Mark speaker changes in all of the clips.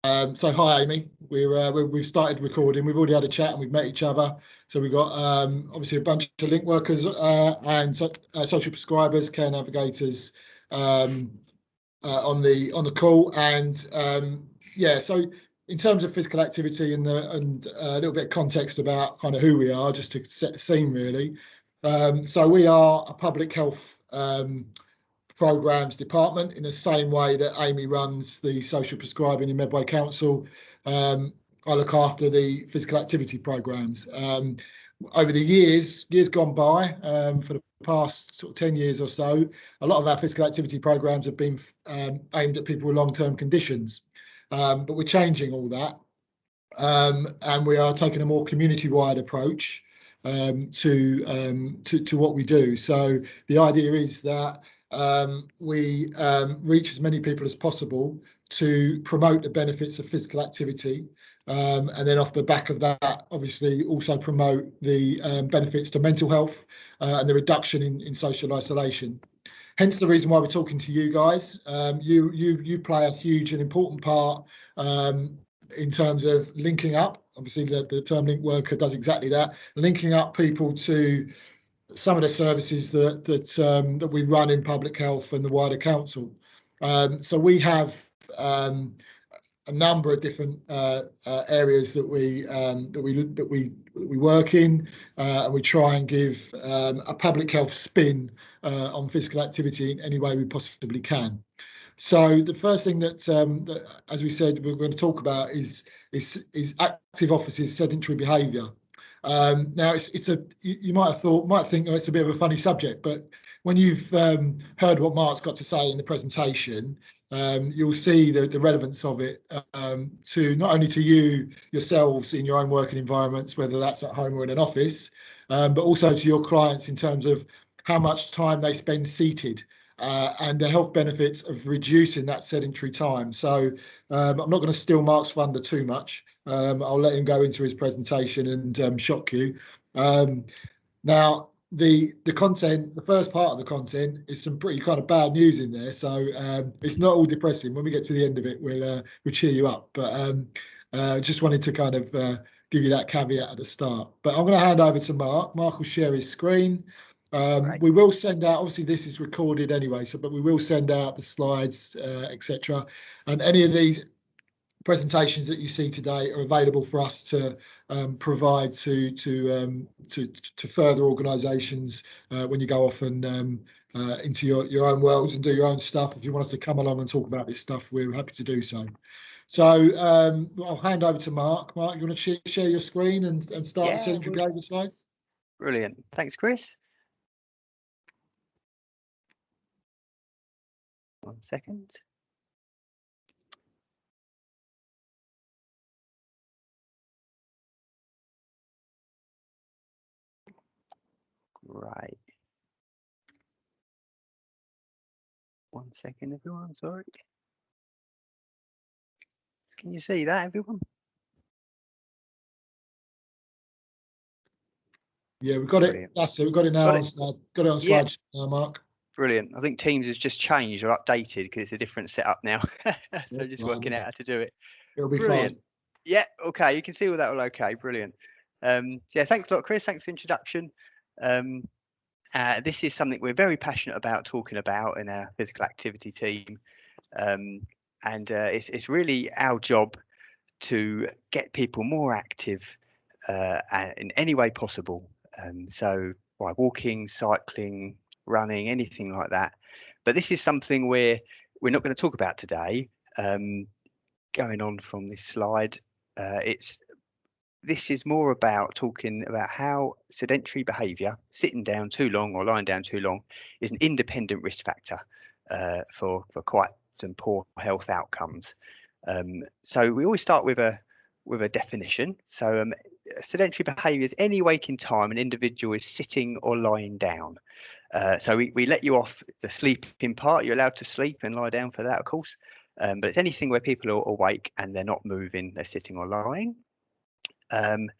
Speaker 1: So hi, Amy. We've started recording. We've already had a chat and we've met each other. So we've got obviously a bunch of link workers and social prescribers, care navigators on the call. And yeah, so in terms of physical activity and a little bit of context about kind of who we are, just to set the scene really. So we are a public health programs department in the same way that Amy runs the social prescribing in Medway Council. I look after the physical activity programs. Over the years gone by, for the past sort of 10 years or so, a lot of our physical activity programs have been aimed at people with long-term conditions, but we're changing all that, and we are taking a more community-wide approach to what we do. So the idea is that we reach as many people as possible to promote the benefits of physical activity, and then off the back of that, obviously also promote the benefits to mental health and the reduction in social isolation. Hence the reason why we're talking to you guys. You play a huge and important part in terms of linking up. Obviously, the term link worker does exactly that, linking up people to some of the services that we run in public health and the wider council. So we have a number of different areas that we work in, and we try and give a public health spin on physical activity in any way we possibly can. So the first thing that as we said, we're going to talk about is active offices sedentary behaviour. Now you might think it's a bit of a funny subject, but when you've heard what Mark's got to say in the presentation, you'll see the relevance of it to not only to yourselves in your own working environments, whether that's at home or in an office, but also to your clients in terms of how much time they spend seated. And the health benefits of reducing that sedentary time. So I'm not going to steal Mark's thunder too much. I'll let him go into his presentation and shock you. Now, the content, the first part of the content is some pretty kind of bad news in there. So it's not all depressing. When we get to the end of it, we'll cheer you up. But just wanted to kind of give you that caveat at the start. But I'm going to hand over to Mark. Mark will share his screen. Right. We will send out, obviously this is recorded anyway, but we will send out the slides, etc. And any of these presentations that you see today are available for us to provide to further organisations when you go off and into your own world and do your own stuff. If you want us to come along and talk about this stuff, we're happy to do so. So I'll hand over to Mark. Mark, you want to share your screen and start the sedentary behaviour slides?
Speaker 2: Brilliant. Thanks, Chris. 1 second. Right. 1 second, everyone. Sorry. Can you see that, everyone?
Speaker 1: Yeah, we've got it. That's it. We've got it now. Got it on slide now, Mark.
Speaker 2: Brilliant. I think Teams has just changed or updated because it's a different setup now. So just working out how to do it.
Speaker 1: It'll be
Speaker 2: brilliant.
Speaker 1: Fine.
Speaker 2: Yeah. Okay. You can see all that all okay. Brilliant. Yeah. Thanks a lot, Chris. Thanks for the introduction. This is something we're very passionate about talking about in our physical activity team, and it's really our job to get people more active in any way possible. So by walking, cycling, running, anything like that. But this is something we're not going to talk about today. Going on from this slide, this is more about talking about how sedentary behaviour, sitting down too long or lying down too long, is an independent risk factor for quite some poor health outcomes. So we always start with a definition. So sedentary behaviour is any waking time an individual is sitting or lying down. So we let you off the sleeping part. You're allowed to sleep and lie down for that, of course. But it's anything where people are awake and they're not moving, they're sitting or lying. And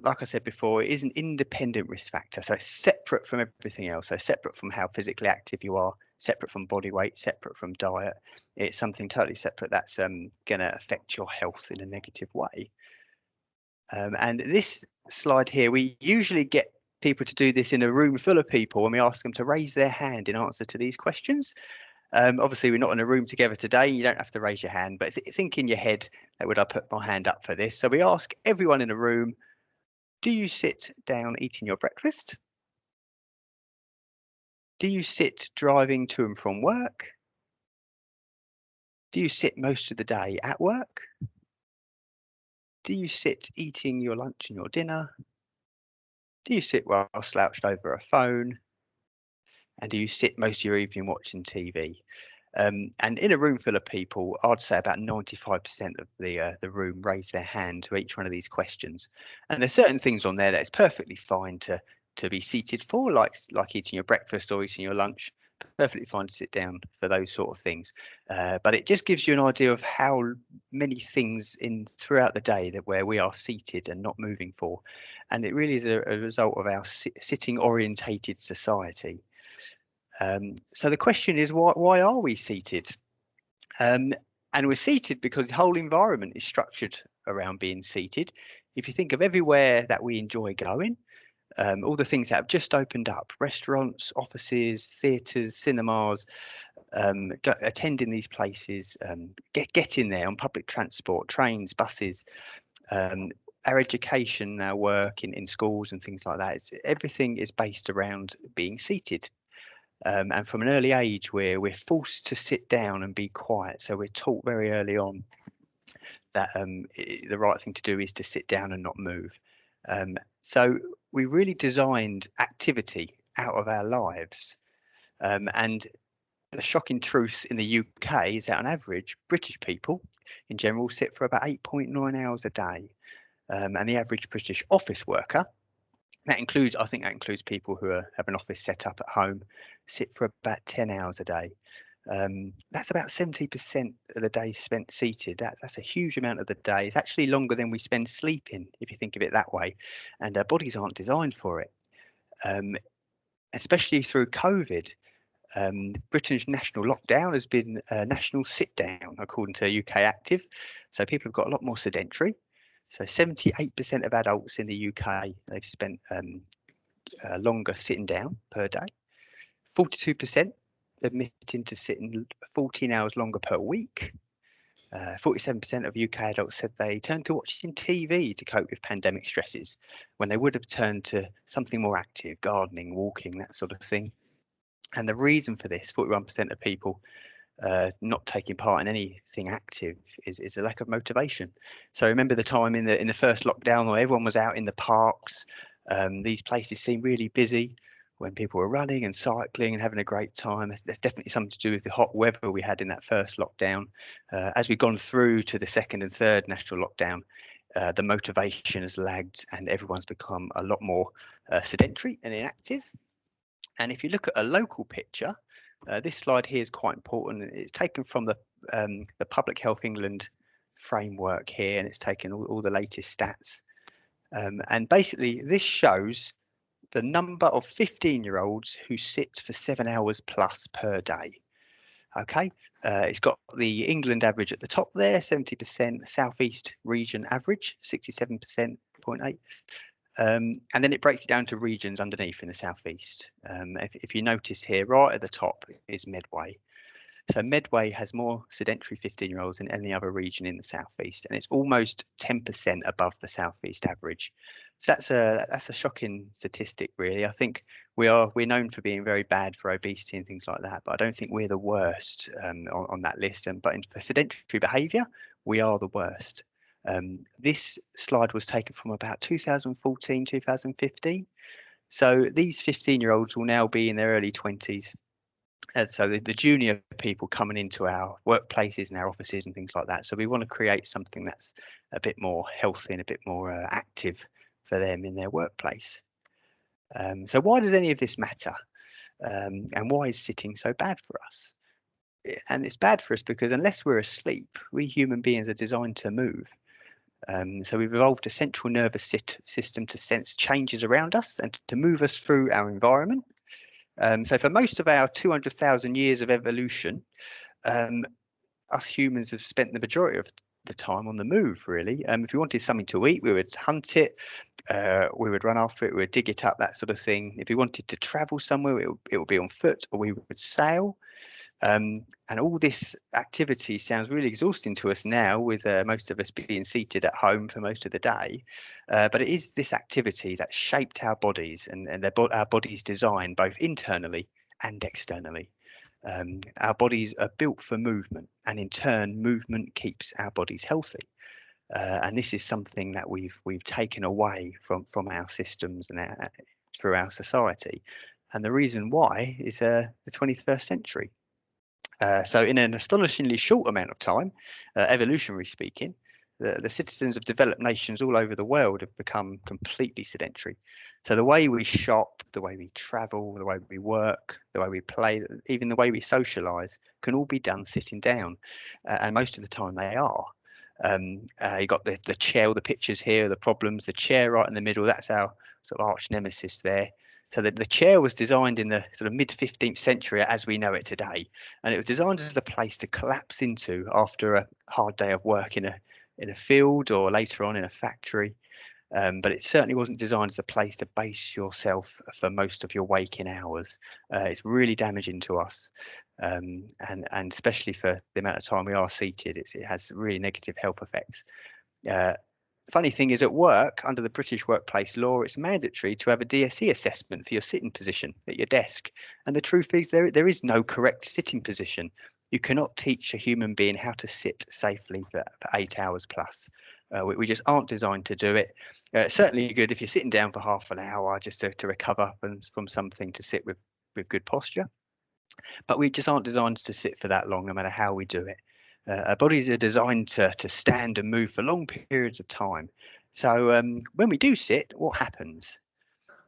Speaker 2: like I said before, it is an independent risk factor. So it's separate from everything else. So separate from how physically active you are, separate from body weight, separate from diet. It's something totally separate that's going to affect your health in a negative way. And this slide here, we usually get people to do this in a room full of people when we ask them to raise their hand in answer to these questions. Obviously, we're not in a room together today. You don't have to raise your hand, but think in your head, would I put my hand up for this? So we ask everyone in the room, do you sit down eating your breakfast? Do you sit driving to and from work? Do you sit most of the day at work? Do you sit eating your lunch and your dinner? Do you sit while slouched over a phone? And do you sit most of your evening watching TV? And in a room full of people, I'd say about 95% of the room raise their hand to each one of these questions. And there's certain things on there that it's perfectly fine to be seated for, like eating your breakfast or eating your lunch. Perfectly fine to sit down for those sort of things. But it just gives you an idea of how many things throughout the day where we are seated and not moving for. And it really is a result of our sitting orientated society. So the question is, why are we seated? And we're seated because the whole environment is structured around being seated. If you think of everywhere that we enjoy going, all the things that have just opened up, restaurants, offices, theatres, cinemas, attending these places, getting there on public transport, trains, buses, our education, our work in schools and things like that. Everything is based around being seated. And from an early age, we're forced to sit down and be quiet. So we're taught very early on that the right thing to do is to sit down and not move. So we really designed activity out of our lives. And the shocking truth in the UK is that on average, British people in general sit for about 8.9 hours a day. And the average British office worker, I think that includes people who have an office set up at home, sit for about 10 hours a day. That's about 70% of the day spent seated. That's a huge amount of the day. It's actually longer than we spend sleeping, if you think of it that way. And our bodies aren't designed for it. Especially through COVID, Britain's national lockdown has been national sit down, according to UK Active. So people have got a lot more sedentary. So 78% of adults in the UK, they've spent longer sitting down per day. 42% admitting to sitting 14 hours longer per week. 47% of UK adults said they turned to watching TV to cope with pandemic stresses when they would have turned to something more active, gardening, walking, that sort of thing. And the reason for this, 41% of people not taking part in anything active is a lack of motivation. So remember the time in the first lockdown where everyone was out in the parks. These places seemed really busy when people were running and cycling and having a great time. There's definitely something to do with the hot weather we had in that first lockdown. As we've gone through to the second and third national lockdown, the motivation has lagged and everyone's become a lot more sedentary and inactive. And if you look at a local picture, this slide here is quite important. It's taken from the Public Health England framework here, and it's taken all the latest stats. And basically, this shows the number of 15-year-olds who sit for 7 hours plus per day. Okay, it's got the England average at the top there, 70%, Southeast region average, 67.8. And then it breaks it down to regions underneath in the southeast. If you notice here, right at the top is Medway. So Medway has more sedentary 15-year-olds than any other region in the southeast, and it's almost 10% above the southeast average. So that's a shocking statistic, really. I think we're known for being very bad for obesity and things like that, but I don't think we're the worst on that list. But for sedentary behaviour, we are the worst. This slide was taken from about 2014, 2015. So these 15-year-olds will now be in their early 20s. And so the junior people coming into our workplaces and our offices and things like that. So we want to create something that's a bit more healthy and a bit more active for them in their workplace. So why does any of this matter? And why is sitting so bad for us? And it's bad for us because unless we're asleep, we human beings are designed to move. So we've evolved a central nervous system to sense changes around us and to move us through our environment. So for most of our 200,000 years of evolution, us humans have spent the majority of the time on the move, really. If we wanted something to eat, we would hunt it, we would run after it, we would dig it up, that sort of thing. If we wanted to travel somewhere, it would be on foot, or we would sail. And all this activity sounds really exhausting to us now, with most of us being seated at home for most of the day. But it is this activity that shaped our bodies and our bodies' design, both internally and externally. Our bodies are built for movement, and in turn, movement keeps our bodies healthy. And this is something that we've taken away from our systems and through our society. And the reason why is the 21st century. So in an astonishingly short amount of time, evolutionary speaking, the citizens of developed nations all over the world have become completely sedentary. So the way we shop, the way we travel, the way we work, the way we play, even the way we socialize can all be done sitting down. And most of the time they are. You got the chair, all the pictures here, the problems, the chair right in the middle, that's our sort of arch nemesis there. So the chair was designed in the sort of mid 15th century as we know it today, and it was designed as a place to collapse into after a hard day of work in a field or later on in a factory. But it certainly wasn't designed as a place to base yourself for most of your waking hours. It's really damaging to us, and especially for the amount of time we are seated, it has really negative health effects. Funny thing is, at work, under the British workplace law, it's mandatory to have a DSE assessment for your sitting position at your desk. And the truth is, there is no correct sitting position. You cannot teach a human being how to sit safely for 8 hours plus. We just aren't designed to do it. Certainly good if you're sitting down for half an hour just to recover from something, to sit with good posture. But we just aren't designed to sit for that long, no matter how we do it. Our bodies are designed to stand and move for long periods of time. So when we do sit, what happens?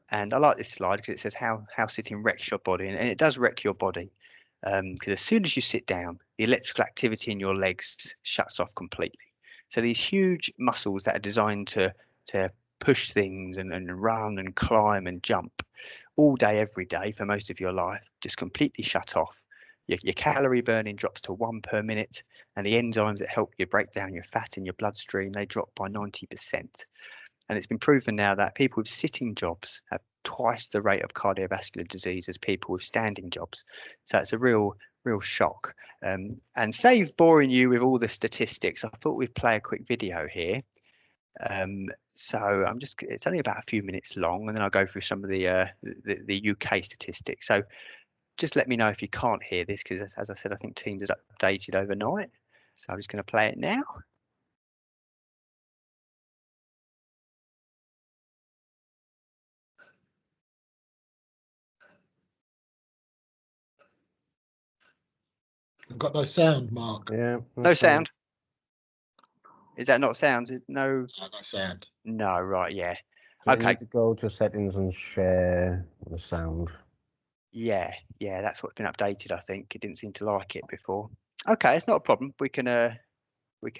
Speaker 2: And I like this slide because it says how sitting wrecks your body, and it does wreck your body. Because as soon as you sit down, the electrical activity in your legs shuts off completely. So these huge muscles that are designed to push things and run and climb and jump all day, every day for most of your life, just completely shut off. Your calorie burning drops to 1 per minute, and the enzymes that help you break down your fat in your bloodstream, they drop by 90%. And it's been proven now that people with sitting jobs have twice the rate of cardiovascular disease as people with standing jobs. So it's a real shock. And save boring you with all the statistics, I thought we'd play a quick video here. So it's only about a few minutes long, and then I'll go through some of the UK statistics. So just let me know if you can't hear this, because as I said, I think Teams is updated overnight. So I'm just going to play it now.
Speaker 1: I've got no sound, Mark.
Speaker 3: Yeah.
Speaker 2: No sound. Is that not sound? No.
Speaker 1: No sound.
Speaker 2: No, right, yeah.
Speaker 3: So
Speaker 2: Okay.
Speaker 3: you need to go to settings and share the sound.
Speaker 2: Yeah, that's what's been updated. I think it didn't seem to like it before. Okay, it's not a problem. We can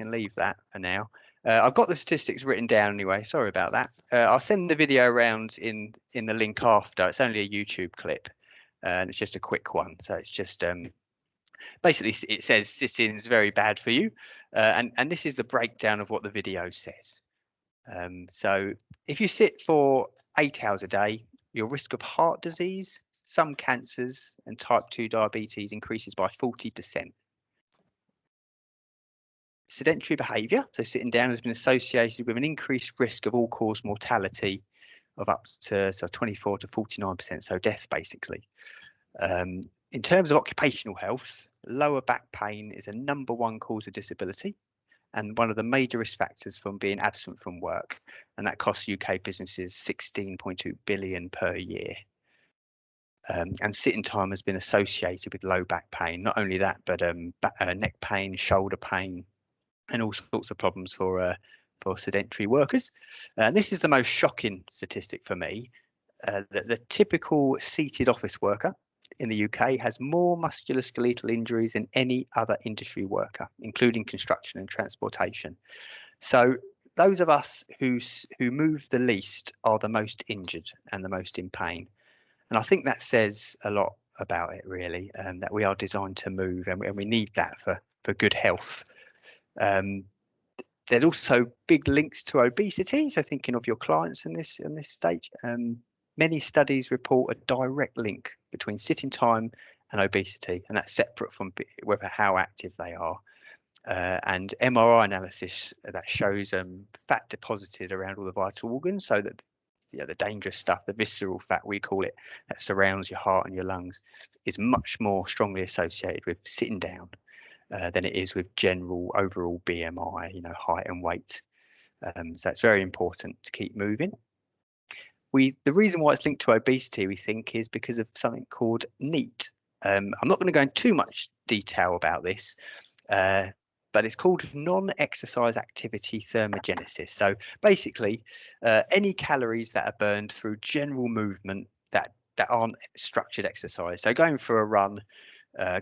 Speaker 2: leave that for now. I've got the statistics written down anyway. Sorry about that. I'll send the video around in the link after. It's only a YouTube clip, and it's just a quick one. So it's just basically it says sitting is very bad for you, and this is the breakdown of what the video says. So if you sit for 8 hours a day, your risk of heart disease, some cancers, and type 2 diabetes increases by 40%. Sedentary behaviour, so sitting down, has been associated with an increased risk of all-cause mortality of up to 24 to 49%, so deaths basically. In terms of occupational health, lower back pain is a #1 cause of disability and one of the major risk factors from being absent from work, and that costs UK businesses 16.2 billion per year. And sitting time has been associated with low back pain. Not only that, but neck pain, shoulder pain, and all sorts of problems for sedentary workers. And this is the most shocking statistic for me. The typical seated office worker in the UK has more musculoskeletal injuries than any other industry worker, including construction and transportation. So those of us who move the least are the most injured and the most in pain. And I think that says a lot about it, really, that we are designed to move, and we need that for good health. There's also big links to obesity. So thinking of your clients in this stage, many studies report a direct link between sitting time and obesity, and that's separate from whether how active they are. And MRI analysis that shows fat deposited around all the vital organs, so that the dangerous stuff, the visceral fat we call it, that surrounds your heart and your lungs, is much more strongly associated with sitting down than it is with general overall BMI, height and weight. So it's very important to keep moving. The reason why it's linked to obesity, we think, is because of something called NEAT. I'm not going to go into too much detail about this, but it's called non-exercise activity thermogenesis. So basically, any calories that are burned through general movement that aren't structured exercise. So going for a run,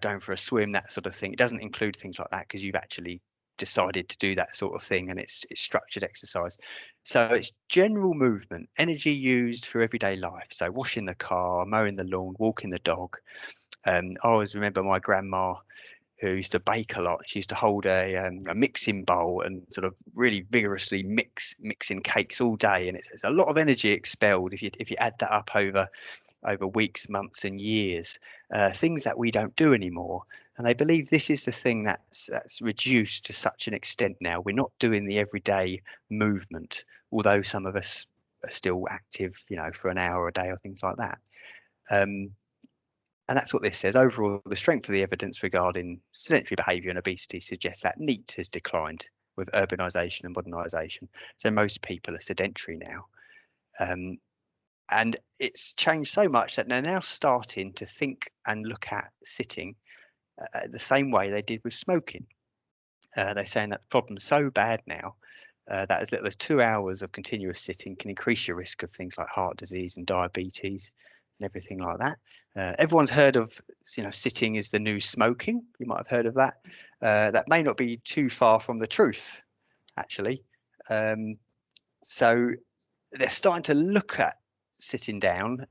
Speaker 2: going for a swim, that sort of thing. It doesn't include things like that because you've actually decided to do that sort of thing, and it's structured exercise. So it's general movement, energy used for everyday life. So washing the car, mowing the lawn, walking the dog. I always remember my grandma, who used to bake a lot. She used to hold a mixing bowl and sort of really vigorously mixing cakes all day, and it's a lot of energy expelled if you add that up over weeks, months and years, things that we don't do anymore. And they believe this is the thing that's reduced to such an extent now. We're not doing the everyday movement, although some of us are still active, for an hour a day or things like that. And that's what this says. Overall, the strength of the evidence regarding sedentary behaviour and obesity suggests that NEAT has declined with urbanisation and modernisation. So most people are sedentary now. And it's changed so much that they're now starting to think and look at sitting the same way they did with smoking. They're saying that the problem's so bad now that as little as 2 hours of continuous sitting can increase your risk of things like heart disease and diabetes and everything like that. Everyone's heard of, sitting is the new smoking. You might have heard of that. That may not be too far from the truth, actually. So they're starting to look at sitting down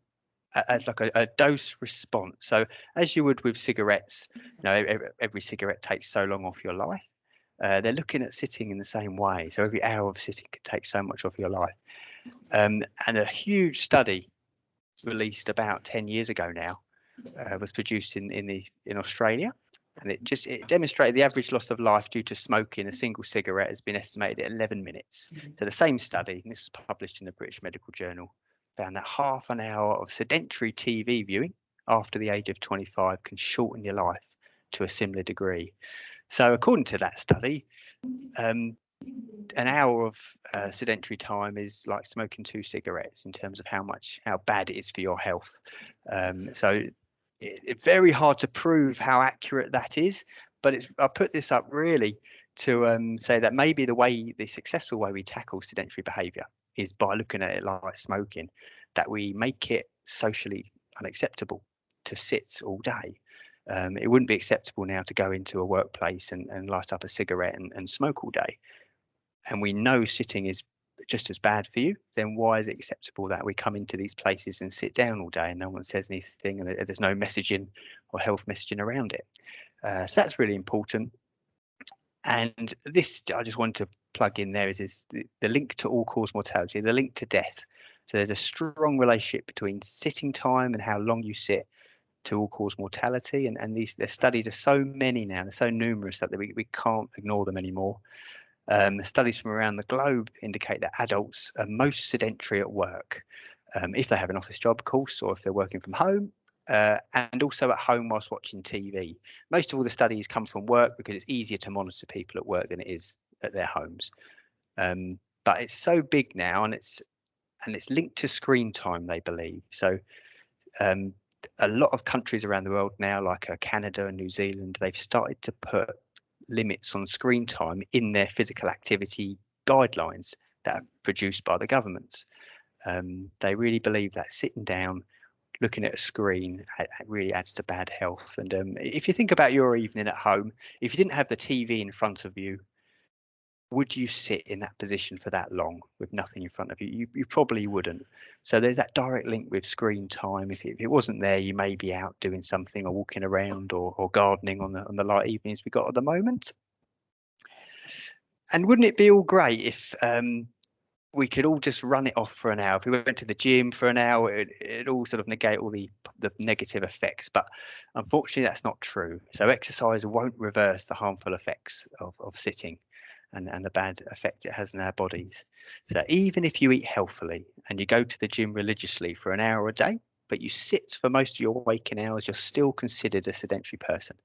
Speaker 2: as like a dose response. So as you would with cigarettes, every cigarette takes so long off your life. They're looking at sitting in the same way. So every hour of sitting could take so much off your life. And a huge study released about 10 years ago now was produced in Australia, and it demonstrated the average loss of life due to smoking a single cigarette has been estimated at 11 minutes. So the same study, and this was published in the British Medical Journal, found that half an hour of sedentary TV viewing after the age of 25 can shorten your life to a similar degree. So according to that study, an hour of sedentary time is like smoking 2 cigarettes in terms of how bad it is for your health. So it's very hard to prove how accurate that is, but I put this up really to say that maybe the successful way we tackle sedentary behaviour is by looking at it like smoking, that we make it socially unacceptable to sit all day. It wouldn't be acceptable now to go into a workplace and light up a cigarette and smoke all day. And we know sitting is just as bad for you, then why is it acceptable that we come into these places and sit down all day and no one says anything and there's no messaging or health messaging around it? So that's really important. And this, I just wanted to plug in there, is the link to all-cause mortality, the link to death. So there's a strong relationship between sitting time and how long you sit to all-cause mortality. And the studies are so many now, they're so numerous that we can't ignore them anymore. The studies from around the globe indicate that adults are most sedentary at work, if they have an office job, of course, or if they're working from home, and also at home whilst watching TV. Most of all the studies come from work because it's easier to monitor people at work than it is at their homes. But it's so big now, and it's linked to screen time, they believe. So a lot of countries around the world now, like Canada and New Zealand, they've started to put limits on screen time in their physical activity guidelines that are produced by the governments. They really believe that sitting down, looking at a screen, really adds to bad health. And if you think about your evening at home, if you didn't have the TV in front of you, would you sit in that position for that long with nothing in front of you? You probably wouldn't. So there's that direct link with screen time. If it wasn't there, you may be out doing something or walking around or gardening on the light evenings we got at the moment. And wouldn't it be all great if we could all just run it off for an hour? If we went to the gym for an hour, it'd all sort of negate all the negative effects. But unfortunately, that's not true. So exercise won't reverse the harmful effects of sitting and the bad effect it has in our bodies. So even if you eat healthily and you go to the gym religiously for an hour a day, but you sit for most of your waking hours, you're still considered a sedentary person.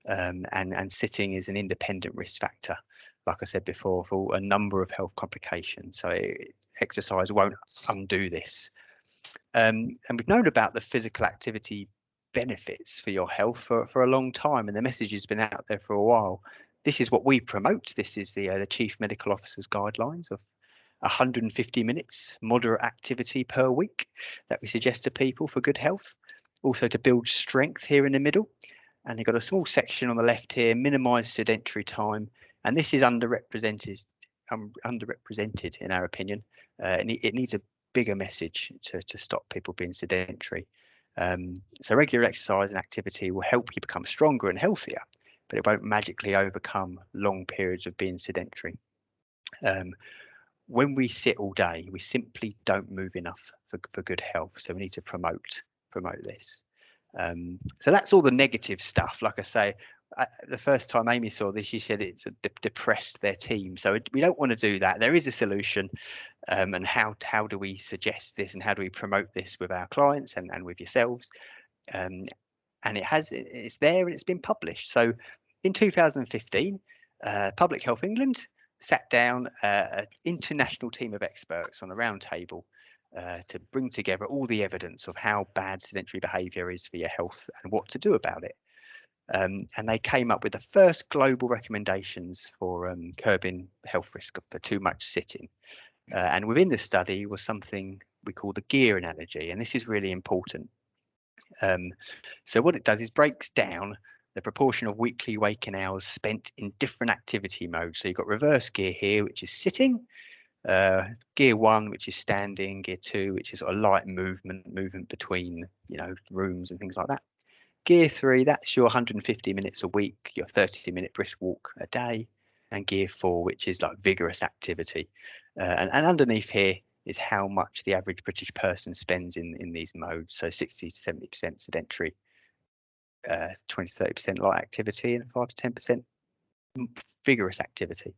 Speaker 2: And sitting is an independent risk factor, like I said before, for a number of health complications. So exercise won't undo this. And we've known about the physical activity benefits for your health for a long time, and the message has been out there for a while. This is what we promote. This is the Chief Medical Officer's guidelines of 150 minutes moderate activity per week that we suggest to people for good health. Also to build strength here in the middle. And you've got a small section on the left here, minimise sedentary time. And this is underrepresented in our opinion. It needs a bigger message to stop people being sedentary. So regular exercise and activity will help you become stronger and healthier, but it won't magically overcome long periods of being sedentary. When we sit all day, we simply don't move enough for good health. So we need to promote this. So that's all the negative stuff. Like I say, the first time Amy saw this, she said it's depressed their team. So we don't want to do that. There is a solution. And how do we suggest this, and how do we promote this with our clients and with yourselves? And it's there and it's been published. So in 2015, Public Health England sat down an international team of experts on a round table to bring together all the evidence of how bad sedentary behaviour is for your health and what to do about it. And they came up with the first global recommendations for curbing health risk for too much sitting. And within the study was something we call the gear analogy, and this is really important. So what it does is breaks down the proportion of weekly waking hours spent in different activity modes. So you've got reverse gear here, which is sitting, gear 1, which is standing, gear 2, which is sort of light movement between rooms and things like that. Gear 3, that's your 150 minutes a week, your 30-minute brisk walk a day, and gear 4, which is like vigorous activity. And underneath here is how much the average British person spends in these modes. So 60 to 70% sedentary, 20 to 30% light activity, and 5 to 10% vigorous activity.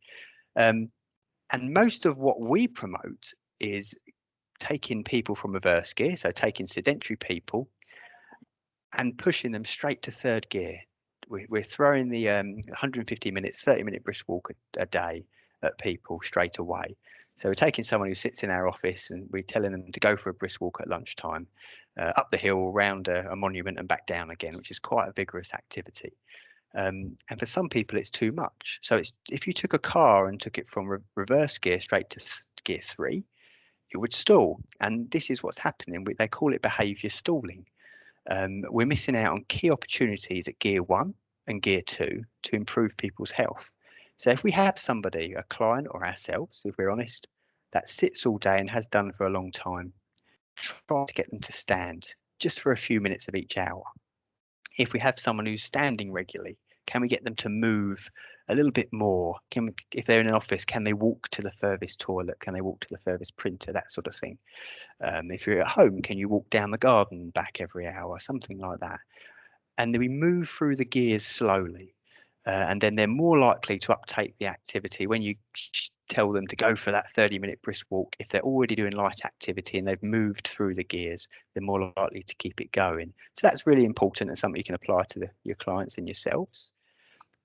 Speaker 2: And most of what we promote is taking people from reverse gear, so taking sedentary people and pushing them straight to third gear. We're throwing the 150 minutes, 30-minute brisk walk a day at people straight away. So we're taking someone who sits in our office and we're telling them to go for a brisk walk at lunchtime, up the hill, around a monument and back down again, which is quite a vigorous activity. And for some people, it's too much. So if you took a car and took it from reverse gear straight to gear 3, it would stall. And this is what's happening. They call it behaviour stalling. We're missing out on key opportunities at gear 1 and gear 2 to improve people's health. So if we have somebody, a client or ourselves, if we're honest, that sits all day and has done for a long time, try to get them to stand just for a few minutes of each hour. If we have someone who's standing regularly, can we get them to move a little bit more? If they're in an office, can they walk to the furthest toilet? Can they walk to the furthest printer? That sort of thing. If you're at home, can you walk down the garden back every hour? Something like that. And then we move through the gears slowly. And then they're more likely to uptake the activity when you tell them to go for that 30-minute brisk walk. If they're already doing light activity and they've moved through the gears, they're more likely to keep it going. So that's really important and something you can apply to your clients and yourselves.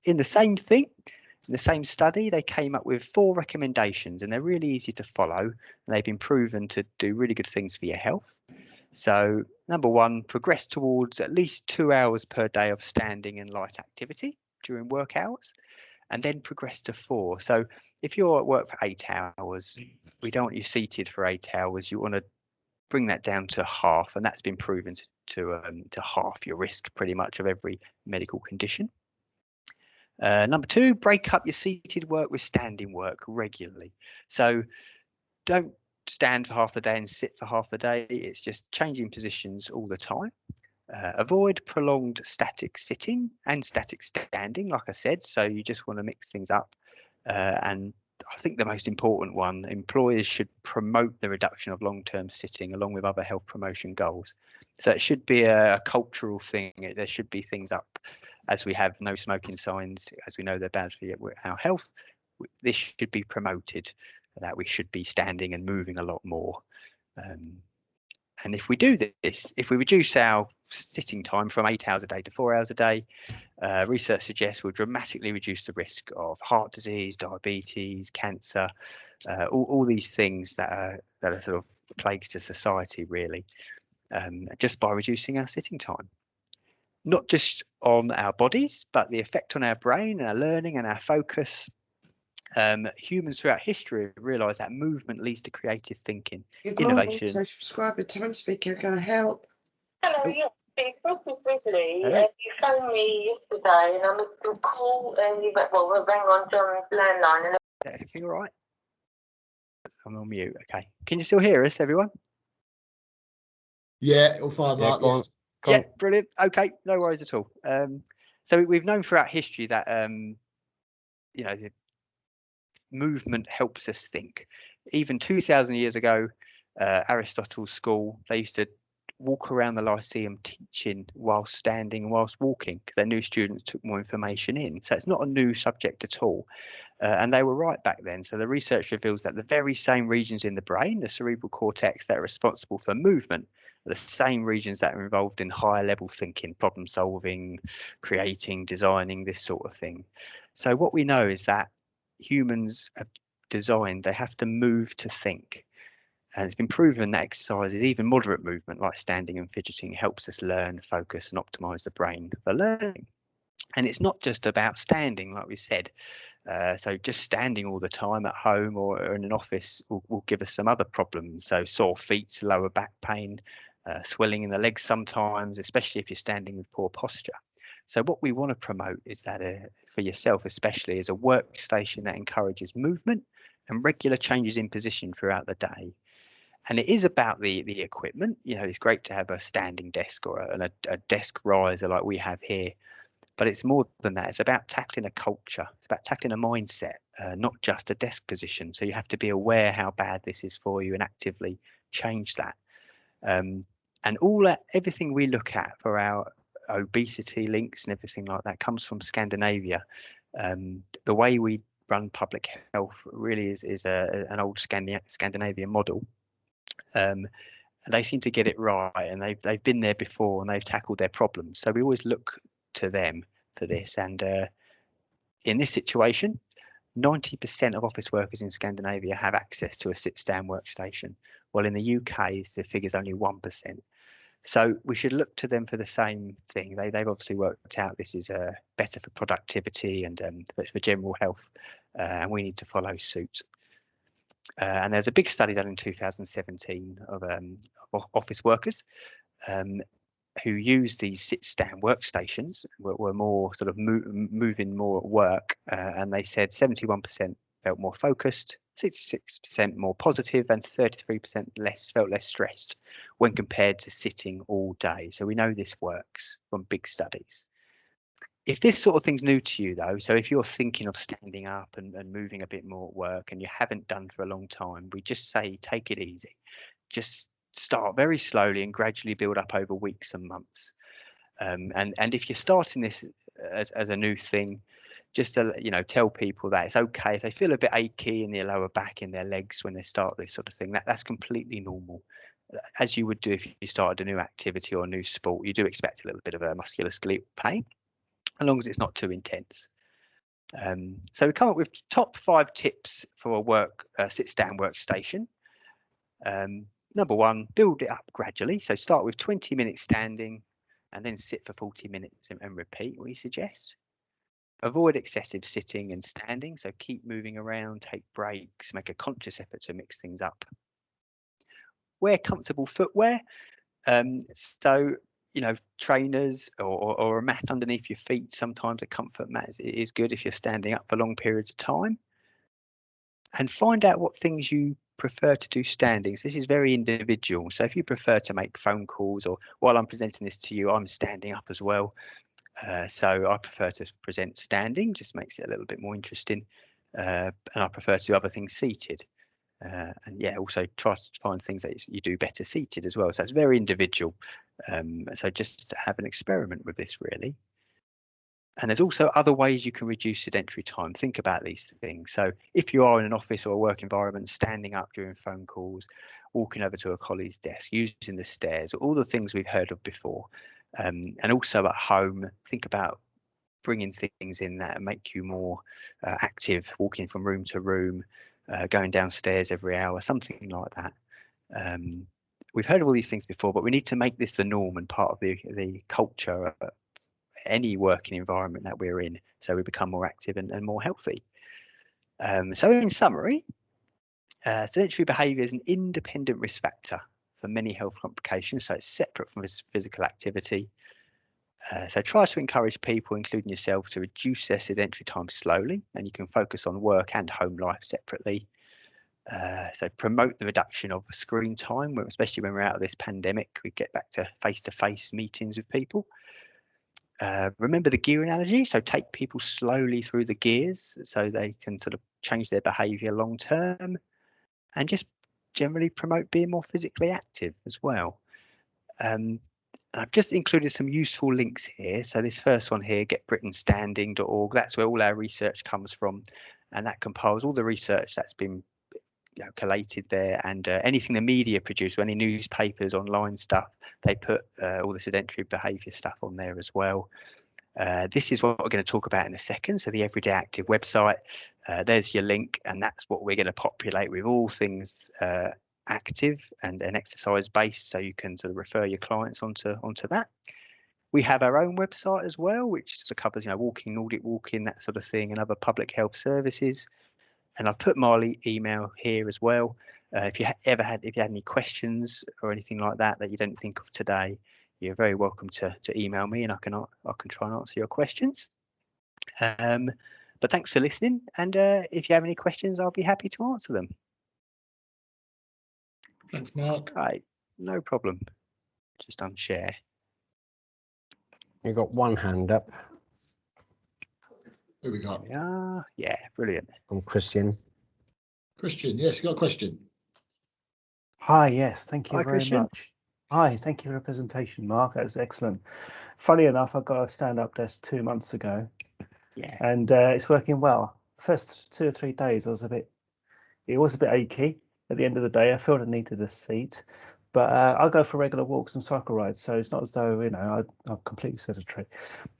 Speaker 2: In the same study, they came up with 4 recommendations, and they're really easy to follow, and they've been proven to do really good things for your health. So number 1, progress towards at least 2 hours per day of standing and light activity during work hours, and then progress to 4. So if you're at work for 8 hours, we don't want you seated for 8 hours. You want to bring that down to half, and that's been proven to half your risk pretty much of every medical condition. Number 2, break up your seated work with standing work regularly. So don't stand for half the day and sit for half the day. It's just changing positions all the time. Avoid prolonged static sitting and static standing, like I said. So you just want to mix things up. And I think the most important one, employers should promote the reduction of long-term sitting along with other health promotion goals. So it should be a cultural thing. There should be things up, as we have no smoking signs, as we know they're bad for our health. This should be promoted, that we should be standing and moving a lot more. And if we do this, if we reduce our sitting time from 8 hours a day to 4 hours a day, research suggests we'll dramatically reduce the risk of heart disease, diabetes, cancer, all these things that are sort of plagues to society, really, just by reducing our sitting time. Not just on our bodies, but the effect on our brain, our learning and our focus. Humans throughout history have realised that movement leads to creative thinking, innovation.
Speaker 4: So subscriber time speaker, can I help?
Speaker 5: Hello, yes, it's Rosie Grizzly. You phoned me yesterday and I missed your call and you went, well, we rang on John's landline. And
Speaker 2: everything all right? I'm on mute. Okay. Can you still hear us, everyone?
Speaker 1: Yeah, all fine, Mark.
Speaker 3: Go on.
Speaker 2: Yeah, brilliant. Okay, no worries at all. So we've known throughout history that you know, the movement helps us think. Even 2,000 years ago, Aristotle's school, they used to walk around the Lyceum teaching whilst standing and whilst walking, because they knew students took more information in. So it's not a new subject at all. And they were right back then. So the research reveals that the very same regions in the brain, the cerebral cortex, that are responsible for movement, are the same regions that are involved in higher level thinking, problem solving, creating, designing, this sort of thing. So what we know is that humans have designed, they have to move to think. And it's been proven that exercises, even moderate movement like standing and fidgeting, helps us learn, focus and optimize the brain for learning. And it's not just about standing, like we said. So just standing all the time at home or in an office will give us some other problems. So sore feet, lower back pain, swelling in the legs sometimes, especially if you're standing with poor posture. So what we want to promote is that for yourself especially, is a workstation that encourages movement and regular changes in position throughout the day. And it is about the equipment. You know, it's great to have a standing desk or a desk riser like we have here. But it's more than that. It's about tackling a culture. It's about tackling a mindset, not just a desk position. So you have to be aware how bad this is for you and actively change that. And everything we look at for our obesity links and everything like that comes from Scandinavia. The way we run public health really is an old Scandinavian model. They seem to get it right, and they've been there before and they've tackled their problems. So we always look to them for this. And in this situation, 90% of office workers in Scandinavia have access to a sit-stand workstation. Well, in the UK, the figure's only 1%. So we should look to them for the same thing. They've obviously worked out this is better for productivity and for general health, and we need to follow suit. And there's a big study done in 2017 of office workers who used these sit-stand workstations, were more sort of moving more at work, and they said 71% felt more focused, 66% more positive, and 33% felt less stressed when compared to sitting all day. So we know this works from big studies. If this sort of thing's new to you, though, so if you're thinking of standing up and moving a bit more at work and you haven't done for a long time, we just say take it easy. Just start very slowly and gradually build up over weeks and months. And if you're starting this as a new thing, just to tell people that it's okay if they feel a bit achy in their lower back, in their legs when they start this sort of thing. That's completely normal, as you would do if you started a new activity or a new sport. You do expect a little bit of a musculoskeletal pain, as long as it's not too intense. So we come up with top 5 tips for a sit-stand workstation. Number 1, build it up gradually. So start with 20 minutes standing and then sit for 40 minutes and repeat, we suggest. Avoid excessive sitting and standing. So keep moving around, take breaks, make a conscious effort to mix things up. Wear comfortable footwear. So trainers or a mat underneath your feet. Sometimes a comfort mat is good if you're standing up for long periods of time. And find out what things you prefer to do standing. So this is very individual. So if you prefer to make phone calls, or while I'm presenting this to you, I'm standing up as well. So I prefer to present standing, just makes it a little bit more interesting. And I prefer to do other things seated. And yeah, also try to find things that you do better seated as well. So it's very individual. So just have an experiment with this, really. And there's also other ways you can reduce sedentary time. Think about these things. So if you are in an office or a work environment, standing up during phone calls, walking over to a colleague's desk, using the stairs, all the things we've heard of before. And also at home, think about bringing things in that make you more active, walking from room to room, going downstairs every hour, something like that. We've heard of all these things before, but we need to make this the norm and part of the culture of any working environment that we're in, so we become more active and more healthy. So in summary, sedentary behaviour is an independent risk factor for many health complications, so it's separate from physical activity. So try to encourage people, including yourself, to reduce their sedentary time slowly, and you can focus on work and home life separately. So promote the reduction of screen time, especially when we're out of this pandemic. We get back to face-to-face meetings with people. Remember the gear analogy, so take people slowly through the gears so they can sort of change their behaviour long term, and just generally promote being more physically active as well. I've just included some useful links here. So this first one here, getbritainstanding.org, that's where all our research comes from, and that compiles all the research that's been collated there, and anything the media produce, or any newspapers, online stuff, they put all the sedentary behaviour stuff on there as well. This is what we're going to talk about in a second. So the Everyday Active website, there's your link, and that's what we're going to populate with all things active and exercise based, so you can sort of refer your clients onto that. We have our own website as well, which sort of covers walking, Nordic walking, that sort of thing, and other public health services. And I've put my email here as well. If you had any questions or anything like that you didn't think of today, you're very welcome to email me, and I can try and answer your questions. But thanks for listening, and if you have any questions, I'll be happy to answer them.
Speaker 1: Thanks, Mark.
Speaker 2: Right, no problem. Just unshare.
Speaker 3: You got one hand up.
Speaker 1: Who we got?
Speaker 2: Yeah, brilliant.
Speaker 3: From Christian.
Speaker 1: Christian, yes, you got a question.
Speaker 6: Hi, yes, thank you
Speaker 2: Hi,
Speaker 6: very
Speaker 2: Christian.
Speaker 6: much. Hi, thank you for the presentation, Mark. That was excellent. Funny enough, I got a stand-up desk 2 months ago,
Speaker 2: Yeah.
Speaker 6: and it's working well. First 2 or 3 days, it was a bit achy. At the end of the day, I felt I needed a seat, but I go for regular walks and cycle rides, so it's not as though I'm completely sedentary.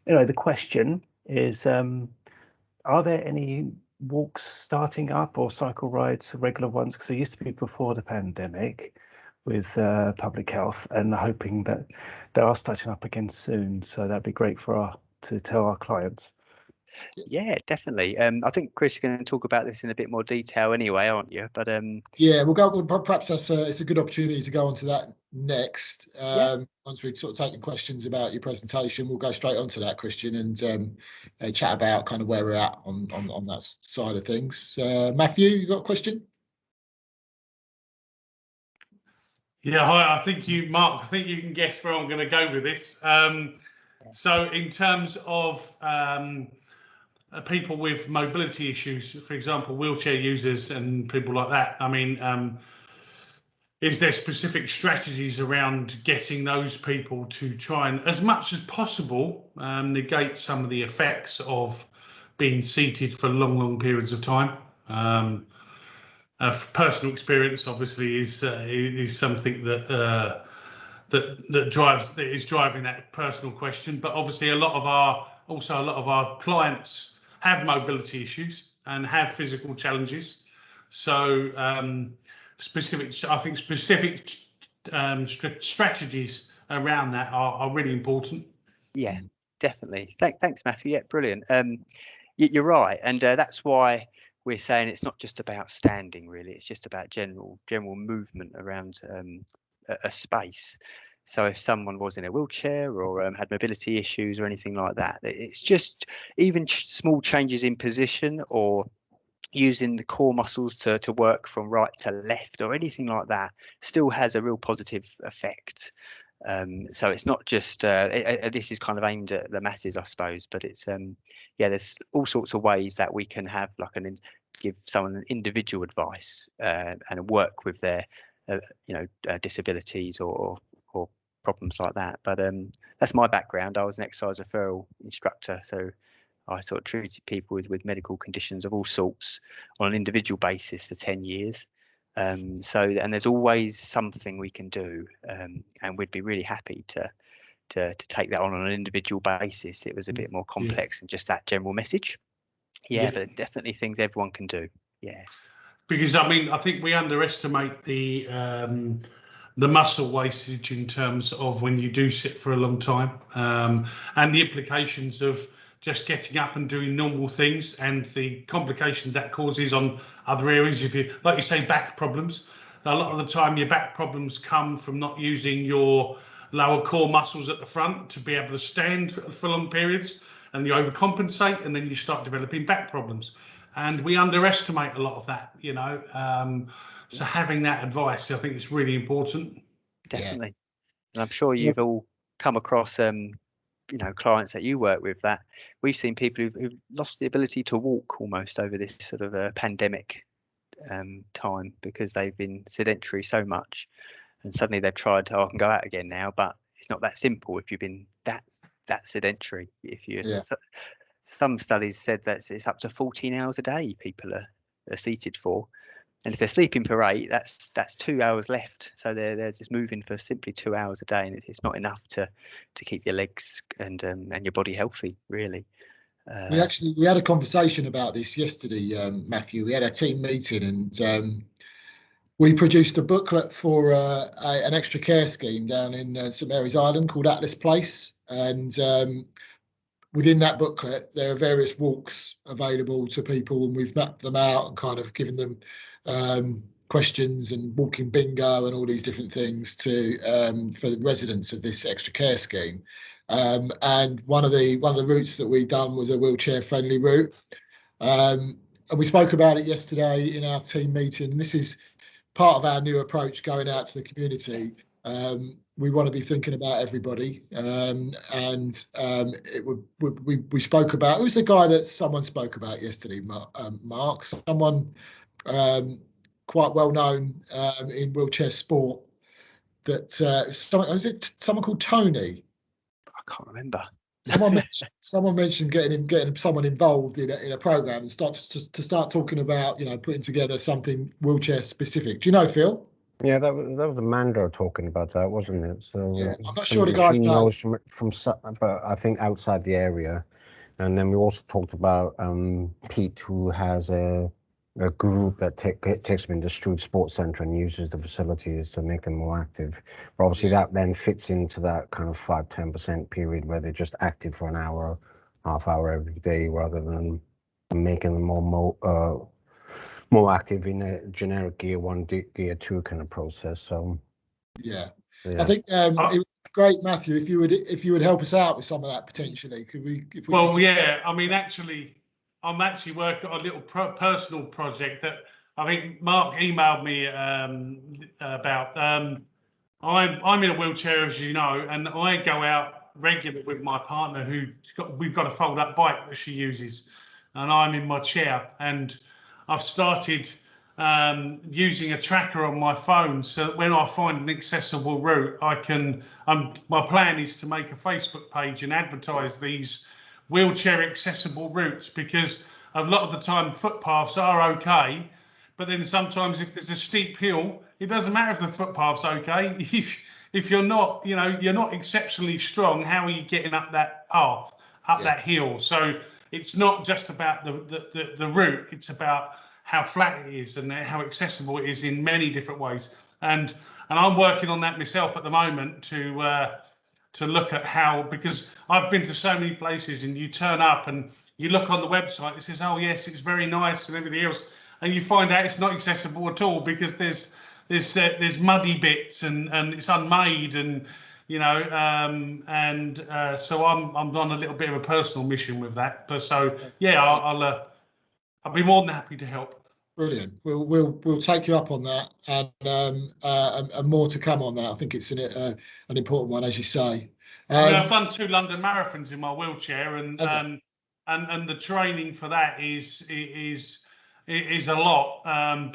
Speaker 6: Anyway, the question is, are there any walks starting up or cycle rides, regular ones? Because it used to be before the pandemic with public health, and hoping that they are starting up again soon. So that'd be great to tell our clients.
Speaker 2: Yeah, definitely. I think, Chris, you're going to talk about this in a bit more detail anyway, aren't you? But
Speaker 1: yeah, we'll go. Perhaps it's a good opportunity to go on to that next.
Speaker 2: Yeah.
Speaker 1: Once we've sort of taken questions about your presentation, we'll go straight onto that, Christian, and chat about kind of where we're at on that side of things. Matthew, you got a question?
Speaker 7: Yeah, hi. I think you can guess where I'm going to go with this. So in terms of people with mobility issues, for example, wheelchair users and people like that, I mean, is there specific strategies around getting those people to try and, as much as possible, negate some of the effects of being seated for long periods of time? Personal experience, obviously, is something that is driving that personal question. But obviously, a lot of our clients have mobility issues and have physical challenges. So specific strategies around that are really important.
Speaker 2: yeah, definitely. Thanks, Matthew. Yeah, brilliant. You're right, and that's why we're saying it's not just about standing, really. It's just about general movement around a space. So if someone was in a wheelchair or had mobility issues or anything like that, it's just even small changes in position or using the core muscles to work from right to left or anything like that still has a real positive effect. So it's not just this is kind of aimed at the masses, I suppose, but it's there's all sorts of ways that we can have give someone an individual advice and work with their disabilities or problems like that. But that's my background. I was an exercise referral instructor, so I sort of treated people with medical conditions of all sorts on an individual basis for 10 years. And there's always something we can do, and we'd be really happy to take that on an individual basis. It was a bit more complex than just that general message. But definitely things everyone can do.
Speaker 7: Because I think we underestimate the muscle wastage in terms of when you do sit for a long time, and the implications of just getting up and doing normal things and the complications that causes on other areas. If you, like you say, back problems, a lot of the time your back problems come from not using your lower core muscles at the front to be able to stand for long periods, and you overcompensate, and then you start developing back problems. And we underestimate a lot of that, so having that advice, I think, is really important.
Speaker 2: Definitely. And I'm sure you've all come across clients that you work with that we've seen people who've lost the ability to walk almost over this sort of pandemic time because they've been sedentary so much, and suddenly they've tried, I can go out again now, but it's not that simple if you've been that sedentary. If you some studies said that it's up to 14 hours a day people are seated for, and if they're sleeping for 8, that's 2 hours left. So they're just moving for simply 2 hours a day, and it's not enough to keep your legs and your body healthy, really.
Speaker 1: We had a conversation about this yesterday, Matthew. We had a team meeting, and we produced a booklet for an extra care scheme down in St Mary's Island called Atlas Place, and within that booklet there are various walks available to people, and we've mapped them out and kind of given them questions and walking bingo and all these different things for the residents of this extra care scheme. And one of the routes that we done was a wheelchair friendly route, and we spoke about it yesterday in our team meeting. And this is part of our new approach going out to the community. We want to be thinking about everybody, we spoke about, who's the guy that someone spoke about yesterday, Mark, someone quite well known in wheelchair sport, that was it someone called Tony?
Speaker 2: I can't remember.
Speaker 1: Someone mentioned getting someone involved in a program and start talking about putting together something wheelchair specific. Do you know, Phil?
Speaker 3: Yeah, that was Amanda talking about that, wasn't it? So
Speaker 1: yeah, I'm not sure the guy's name.
Speaker 3: From but I think outside the area. And then we also talked about Pete, who has a group that takes them in the Strood Sports Centre and uses the facilities to make them more active. But obviously that then fits into that kind of 5-10% period where they're just active for an hour, half hour every day, rather than making them more active in a generic gear 1, gear 2 kind of process. So
Speaker 1: I think it would be great, Matthew, if you would help us out with some of that potentially. Could we?
Speaker 7: I'm actually working on a little personal project that I think Mark emailed me about. I'm in a wheelchair, as you know, and I go out regularly with my partner we've got a fold-up bike that she uses, and I'm in my chair, and I've started using a tracker on my phone so that when I find an accessible route, my plan is to make a Facebook page and advertise these wheelchair accessible routes, because a lot of the time footpaths are okay, but then sometimes if there's a steep hill, it doesn't matter if the footpath's okay. If you're not exceptionally strong, how are you getting up that path, that hill? So it's not just about the route, it's about how flat it is and how accessible it is in many different ways. And I'm working on that myself at the moment to look at how, because I've been to so many places and you turn up and you look on the website, it says, oh yes, it's very nice and everything else, and you find out it's not accessible at all because there's muddy bits and it's unmade, and you know, so I'm on a little bit of a personal mission with that. But so yeah, I'll be more than happy to help.
Speaker 1: Brilliant. We'll take you up on that, and more to come on that. I think it's an important one, as you say.
Speaker 7: I mean, I've done 2 London marathons in my wheelchair, and
Speaker 1: okay.
Speaker 7: and the training for that is a lot.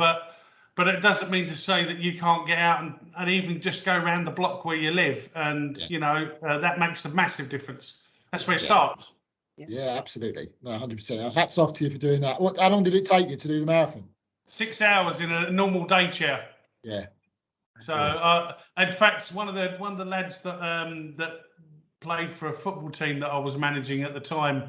Speaker 7: But it doesn't mean to say that you can't get out and even just go around the block where you live, and you know that makes a massive difference. That's where it starts.
Speaker 1: Yeah, absolutely. No, 100%. Hats off to you for doing that. How long did it take you to do the marathon?
Speaker 7: 6 hours in a normal day chair.
Speaker 1: Yeah.
Speaker 7: So, in fact, one of the lads that played for a football team that I was managing at the time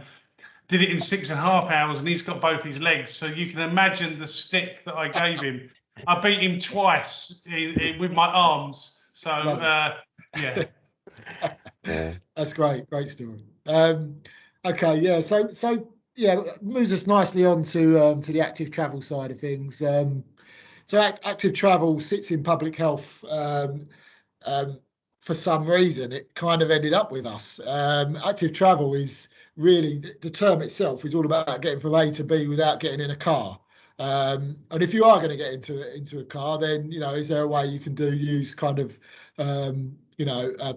Speaker 7: did it in 6.5 hours, and he's got both his legs. So you can imagine the stick that I gave him. I beat him twice with my arms. So yeah.
Speaker 1: That's great. Great story. Okay, yeah. So yeah, moves us nicely on to the active travel side of things. So active travel sits in public health. For some reason, it kind of ended up with us. Active travel is really, the term itself is all about getting from A to B without getting in a car. And if you are going to get into a car, then, you know, is there a way you can use kind of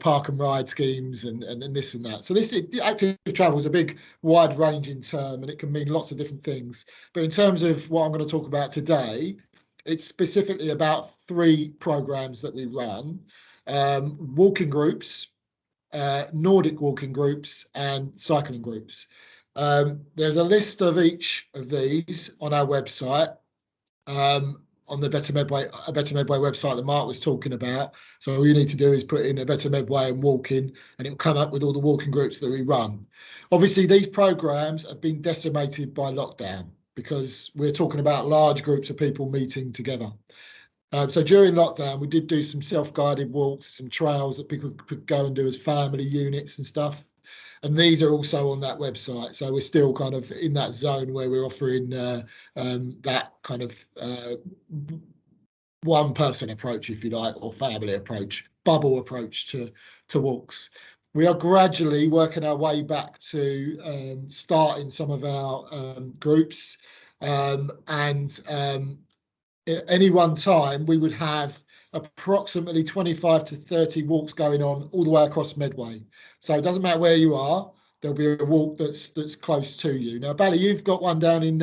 Speaker 1: park and ride schemes and this and that. So active travel is a big, wide-ranging term, and it can mean lots of different things. But in terms of what I'm going to talk about today, it's specifically about 3 programs that we run: walking groups, Nordic walking groups, and cycling groups. There's a list of each of these on our website, on the Better Medway website that Mark was talking about. So all you need to do is put in a Better Medway and walking, and it will come up with all the walking groups that we run. Obviously, these programs have been decimated by lockdown because we're talking about large groups of people meeting together. So during lockdown, we did do some self-guided walks, some trails that people could go and do as family units and stuff. And these are also on that website. So we're still kind of in that zone where we're offering that kind of one-person approach, if you like, or family approach, bubble approach to walks. We are gradually working our way back to starting some of our groups, and at any one time we would have approximately 25 to 30 walks going on all the way across Medway. So it doesn't matter where you are, there'll be a walk that's close to you. Now, Bally, you've got one down in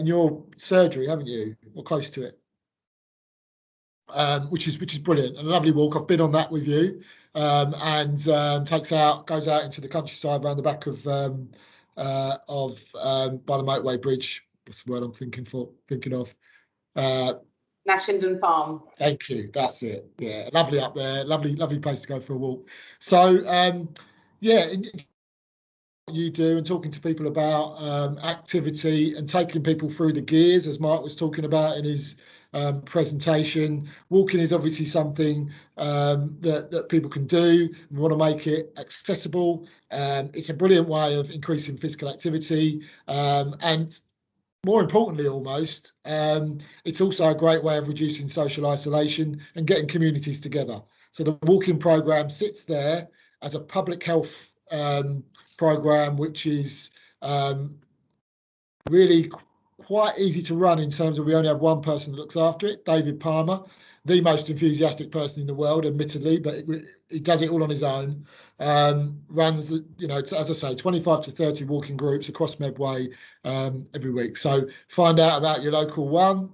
Speaker 1: your surgery, haven't you, or close to it? Which is brilliant, and a lovely walk. I've been on that with you, and goes out into the countryside around the back of by the motorway bridge. That's the word I'm thinking of.
Speaker 8: Nashenden Farm.
Speaker 1: Thank you. That's it. Yeah, lovely up there. Lovely place to go for a walk. So yeah, you do, and talking to people about activity and taking people through the gears, as Mark was talking about in his presentation. Walking is obviously something that people can do. We want to make it accessible. It's a brilliant way of increasing physical activity, and more importantly, almost, it's also a great way of reducing social isolation and getting communities together. So the walking program sits there as a public health program, which is really quite easy to run in terms of we only have one person that looks after it, David Palmer, the most enthusiastic person in the world, admittedly, but he does it all on his own. Runs, as I say, 25 to 30 walking groups across Medway every week. So find out about your local one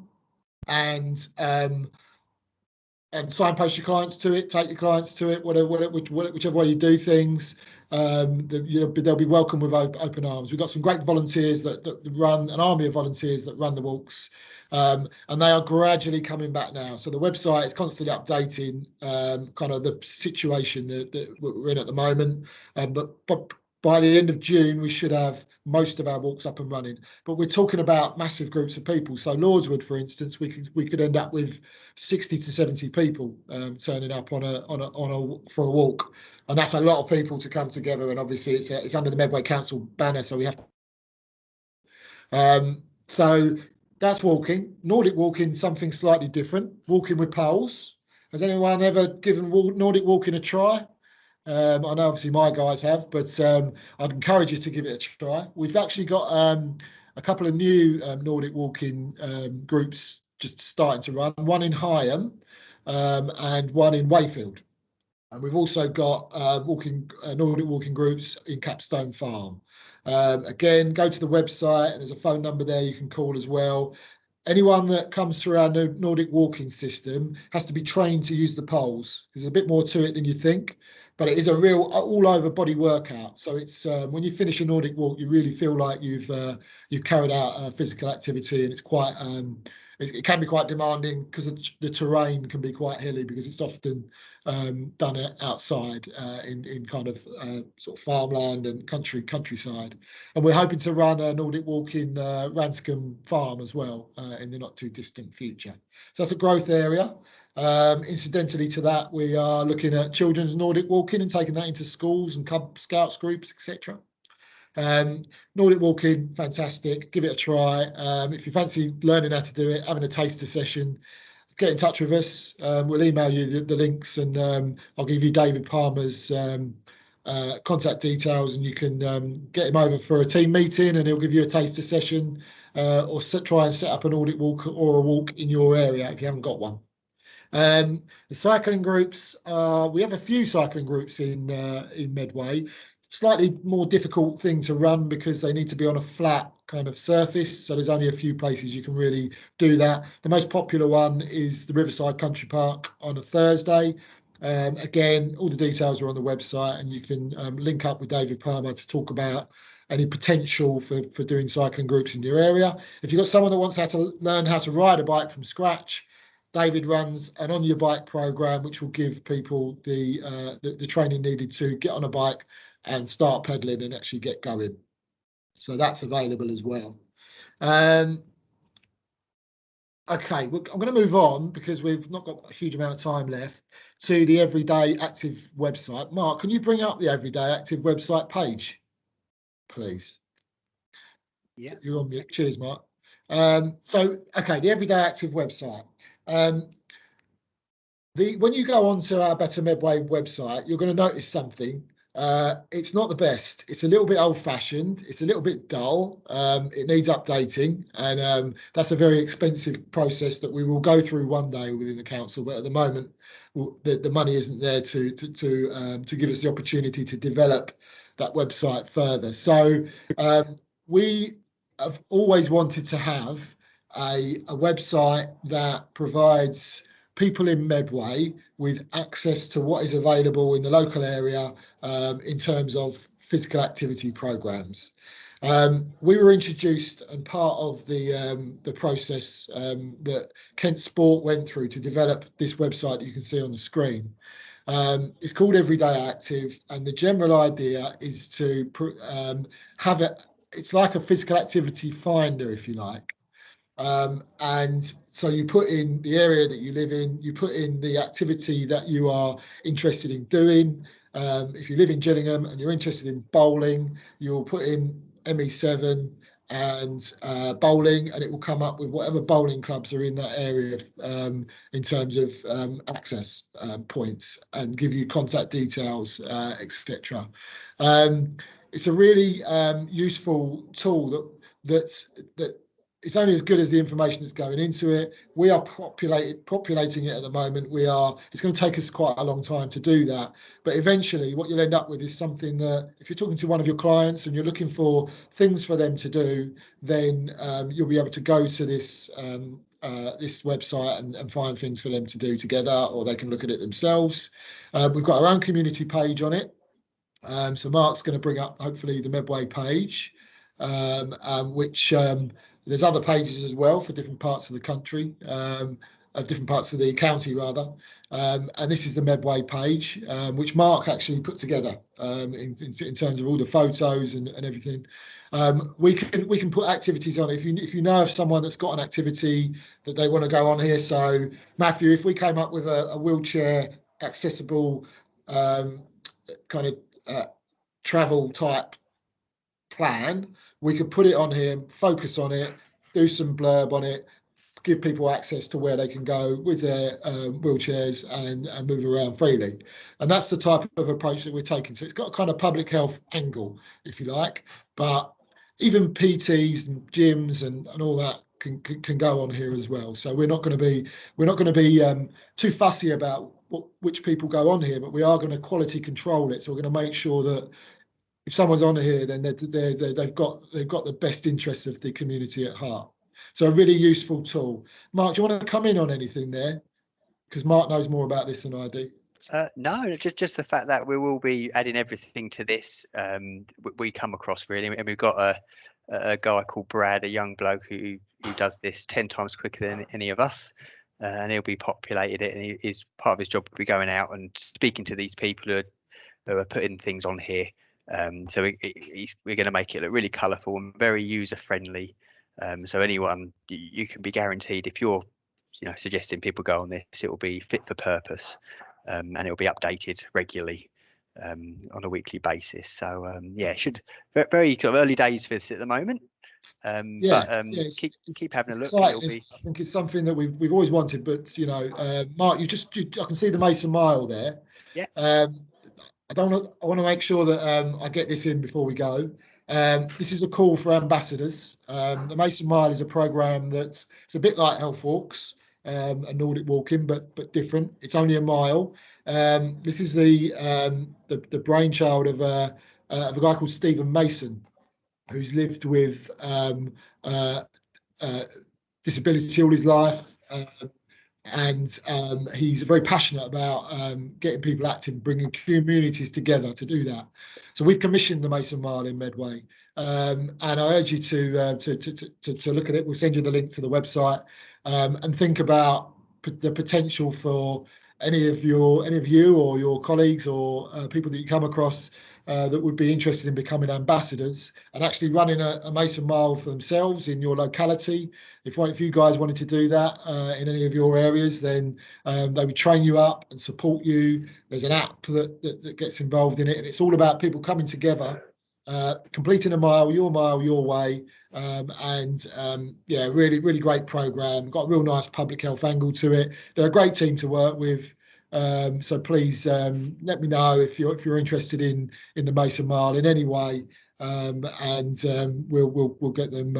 Speaker 1: and signpost your clients to it, take your clients to it, whichever way you do things. They'll be welcome with open arms. We've got some great volunteers that run, an army of volunteers that run the walks, and they are gradually coming back now. So the website is constantly updating kind of the situation that we're in at the moment, but by the end of June, we should have most of our walks up and running. But we're talking about massive groups of people. So Lordswood, for instance, we could end up with 60 to 70 people turning up for a walk, and that's a lot of people to come together. And obviously, it's under the Medway Council banner, so we have to. So that's walking. Nordic walking, something slightly different. Walking with poles. Has anyone ever given Nordic walking a try? I know obviously my guys have, but I'd encourage you to give it a try. We've actually got a couple of new Nordic walking groups just starting to run, one in Higham and one in Wayfield. And we've also got Nordic walking groups in Capstone Farm. Again, go to the website and there's a phone number there you can call as well. Anyone that comes through our Nordic walking system has to be trained to use the poles. There's a bit more to it than you think, but it is a real all-over body workout. So it's when you finish a Nordic walk, you really feel like you've carried out physical activity, and it's quite it can be quite demanding because the terrain can be quite hilly because it's often done outside in kind of sort of farmland and countryside. And we're hoping to run a Nordic walk in Ranscombe Farm as well in the not too distant future. So that's a growth area. Incidentally to that, we are looking at children's Nordic walking and taking that into schools and Cub Scouts groups, etc. Nordic walking, fantastic. Give it a try. If you fancy learning how to do it, having a taster session, get in touch with us. We'll email you the links, and I'll give you David Palmer's contact details, and you can get him over for a team meeting, and he'll give you a taster session or try and set up a Nordic walk or a walk in your area if you haven't got one. The cycling groups, we have a few cycling groups in Medway. Slightly more difficult thing to run because they need to be on a flat kind of surface. So there's only a few places you can really do that. The most popular one is the Riverside Country Park on a Thursday. Again, all the details are on the website, and you can link up with David Palmer to talk about any potential for doing cycling groups in your area. If you've got someone that wants to learn how to ride a bike from scratch, David runs an On Your Bike program, which will give people the training needed to get on a bike and start pedaling and actually get going. So that's available as well. Okay, I'm going to move on because we've not got a huge amount of time left to the Everyday Active website. Mark, can you bring up the Everyday Active website page, please?
Speaker 2: Yeah.
Speaker 1: You're on mute. Cheers, Mark. So, okay, the Everyday Active website. When you go onto our Better Medway website, you're going to notice something. It's not the best. It's a little bit old-fashioned. It's a little bit dull. It needs updating, and that's a very expensive process that we will go through one day within the council. But at the moment, the money isn't there to give us the opportunity to develop that website further. So we have always wanted to have a website that provides people in Medway with access to what is available in the local area in terms of physical activity programs. We were introduced and part of the process that Kent Sport went through to develop this website that you can see on the screen. It's called Everyday Active, and the general idea is to have it. It's like a physical activity finder, if you like. And so you put in the area that you live in, you put in the activity that you are interested in doing. If you live in Gillingham and you're interested in bowling, you'll put in ME7 and bowling, and it will come up with whatever bowling clubs are in that area in terms of access points, and give you contact details, etc. It's a really useful tool that it's only as good as the information that's going into it. We are populating it at the moment. It's going to take us quite a long time to do that. But eventually what you'll end up with is something that if you're talking to one of your clients and you're looking for things for them to do, then you'll be able to go to this this website and find things for them to do together, or they can look at it themselves. We've got our own community page on it. So Mark's going to bring up hopefully the Medway page, which there's other pages as well for different parts of the country, different parts of the county rather. And this is the Medway page, which Mark actually put together in terms of all the photos and everything. We can put activities on if you know of someone that's got an activity that they want to go on here. So Matthew, if we came up with a wheelchair accessible kind of travel type plan, we could put it on here, focus on it, do some blurb on it, give people access to where they can go with their wheelchairs and move around freely. And that's the type of approach that we're taking. So it's got a kind of public health angle, if you like, but even PTs and gyms and all that can go on here as well. So we're not going to be too fussy about which people go on here, but we are going to quality control it. So we're going to make sure that if someone's on here, then they've got the best interests of the community at heart. So a really useful tool. Mark, do you want to come in on anything there? Because Mark knows more about this than I do.
Speaker 2: No, just the fact that we will be adding everything to this. We come across really, and we've got a guy called Brad, a young bloke who does this 10 times quicker than any of us, and he'll be populated it. And he's part of his job will be going out and speaking to these people who are putting things on here. So we're going to make it look really colourful and very user friendly. So anyone, you can be guaranteed if you're suggesting people go on this, it will be fit for purpose. And it will be updated regularly on a weekly basis. So yeah, it should very sort of early days for this at the moment. Keep having a look.
Speaker 1: I think it's something that we've always wanted. But Mark, I can see the Mason Mile there.
Speaker 2: Yeah.
Speaker 1: I want to make sure that I get this in before we go. This is a call for ambassadors. The Mason Mile is a program it's a bit like Health Walks. A Nordic walking, but different. It's only a mile. This is the brainchild of a guy called Stephen Mason, who's lived with disability all his life, and he's very passionate about getting people active, bringing communities together to do that. So we've commissioned the Mason Mile in Medway, and I urge you to look at it. We'll send you the link to the website. And think about the potential for any of you or your colleagues or people that you come across that would be interested in becoming ambassadors and actually running a Mason Mile for themselves in your locality. If you guys wanted to do that in any of your areas, then they would train you up and support you. There's an app that gets involved in it, and it's all about people coming together, completing a mile your way. Yeah, really great program. Got a real nice public health angle to it. They're a great team to work with. So please let me know if you're interested in the Mason Mile in any way, and we'll get them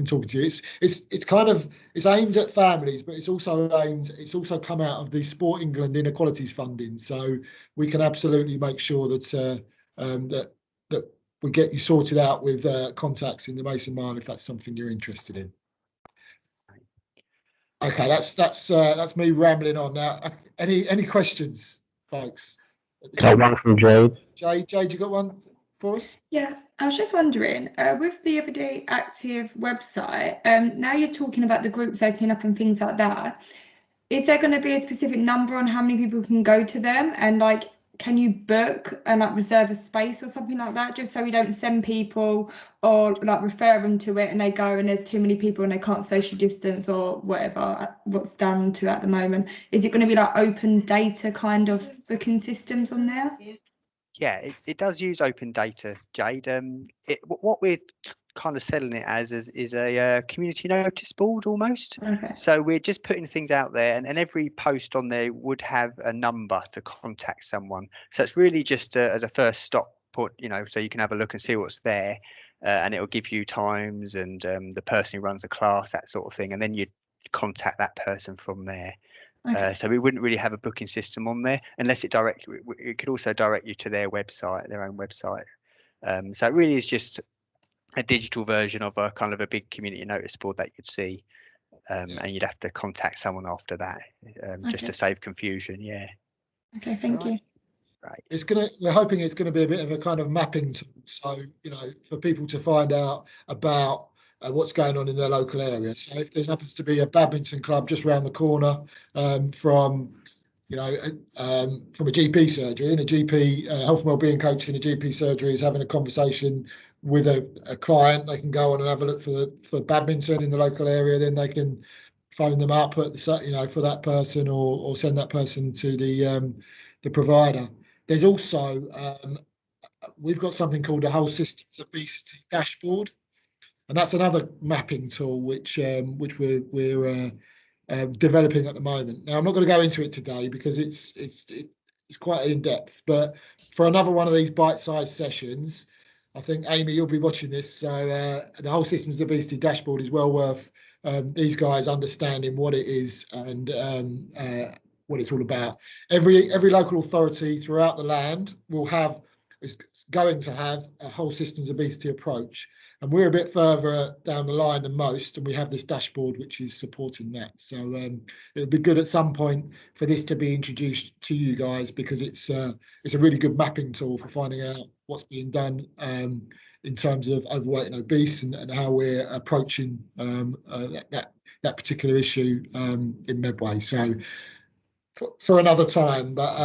Speaker 1: talking to you. It's aimed at families, but it's also come out of the Sport England Inequalities Funding. So we can absolutely make sure that that we get you sorted out with contacts in the Mason Mile if that's something you're interested in. Okay, that's me rambling on now. Any questions, folks?
Speaker 3: Got one from Jade.
Speaker 1: Jade, you got one for us?
Speaker 8: Yeah, I was just wondering, with the Everyday Active website, now you're talking about the groups opening up and things like that. Is there going to be a specific number on how many people can go to them, and can you book and reserve a space or something like that, just so we don't send people or refer them to it and they go and there's too many people and they can't social distance or whatever what's done to at the moment? Is it going to be open data kind of booking systems on there?
Speaker 2: Yeah, it does use open data, Jade. What we're kind of selling it as is a community notice board almost.
Speaker 8: Okay.
Speaker 2: So we're just putting things out there, and every post on there would have a number to contact someone. So it's really just as a first stop point, so you can have a look and see what's there, and it will give you times and the person who runs the class, that sort of thing, and then you contact that person from there. Okay. So we wouldn't really have a booking system on there unless it could also direct you to their website, their own website. So it really is just a digital version of a kind of a big community notice board that you'd see, and you'd have to contact someone after that, just to save confusion. Yeah.
Speaker 8: Okay, thank you.
Speaker 2: Right.
Speaker 1: We're hoping it's going to be a bit of a kind of mapping tool, so for people to find out about what's going on in their local area. So if there happens to be a badminton club just around the corner from a GP surgery, and a GP health and wellbeing coach in a GP surgery is having a conversation with a client, they can go on and have a look for badminton in the local area. Then they can phone them up for that person or send that person to the provider. There's also we've got something called a whole systems obesity dashboard. and that's another mapping tool which we're developing at the moment. Now, I'm not going to go into it today because it's quite in depth, but for another one of these bite-sized sessions, I think, Amy, you'll be watching this, so the whole Systems Obesity dashboard is well worth these guys understanding what it is and what it's all about. Every local authority throughout the land is going to have a whole systems obesity approach, and we're a bit further down the line than most, and we have this dashboard which is supporting that. So it'll be good at some point for this to be introduced to you guys, because it's a really good mapping tool for finding out what's being done in terms of overweight and obese, and how we're approaching that particular issue in Medway. So for another time, but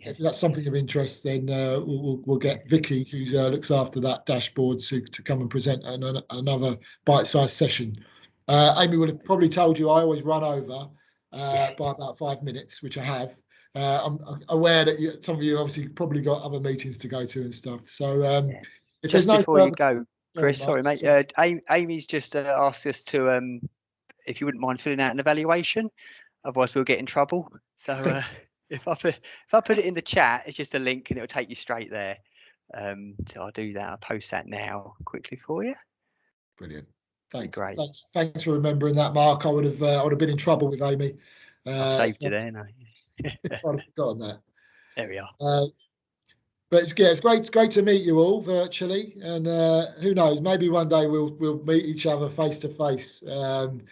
Speaker 1: if that's something of interest, then we'll get Vicky, who looks after that dashboard, to come and present another bite-sized session. Amy would have probably told you I always run over by about 5 minutes, which I have. I'm aware that some of you obviously probably got other meetings to go to and stuff. So if
Speaker 2: just
Speaker 1: there's
Speaker 2: before
Speaker 1: no
Speaker 2: you go, Chris, sorry mate, Amy's just asked us to, if you wouldn't mind filling out an evaluation, otherwise we'll get in trouble. So if I put it in the chat, it's just a link and it'll take you straight there. So I'll do that. I'll post that now quickly for you.
Speaker 1: Brilliant. Thanks.
Speaker 2: Great.
Speaker 1: Thanks for remembering that, Mark. I would have been in trouble with Amy.
Speaker 2: I've saved you there. No.
Speaker 1: I'd have forgotten that.
Speaker 2: There we are.
Speaker 1: But it's great to meet you all virtually, and who knows, maybe one day we'll meet each other face to face and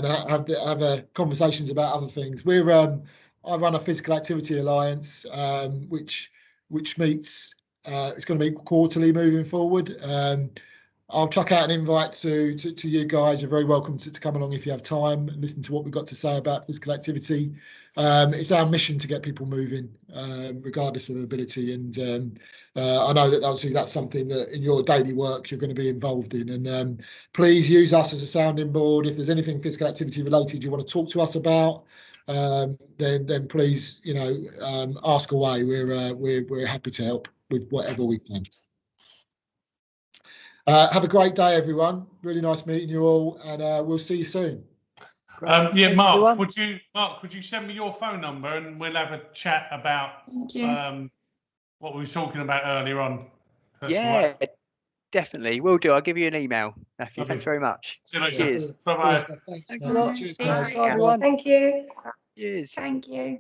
Speaker 1: have conversations about other things. I run a physical activity alliance, which meets. It's going to be quarterly moving forward. I'll chuck out an invite to you guys. You're very welcome to come along if you have time and listen to what we've got to say about physical activity. It's our mission to get people moving, regardless of ability. And I know that obviously that's something that in your daily work you're going to be involved in. And please use us as a sounding board. If there's anything physical activity related you want to talk to us about, then please, ask away. We're happy to help with whatever we can. Have a great day, everyone. Really nice meeting you all, and we'll see you soon.
Speaker 7: Yeah, Mark, would you send me your phone number and we'll have a chat about what we were talking about earlier on?
Speaker 2: Yeah, definitely. Will do. I'll give you an email, Matthew. Thanks very much.
Speaker 7: See you later.
Speaker 2: Cheers.
Speaker 7: Bye-bye.
Speaker 1: Thanks,
Speaker 2: Thanks a lot.
Speaker 1: Cheers,
Speaker 2: Bye,
Speaker 1: guys.
Speaker 2: everyone.
Speaker 8: Thank you.
Speaker 2: Cheers.
Speaker 8: Thank you.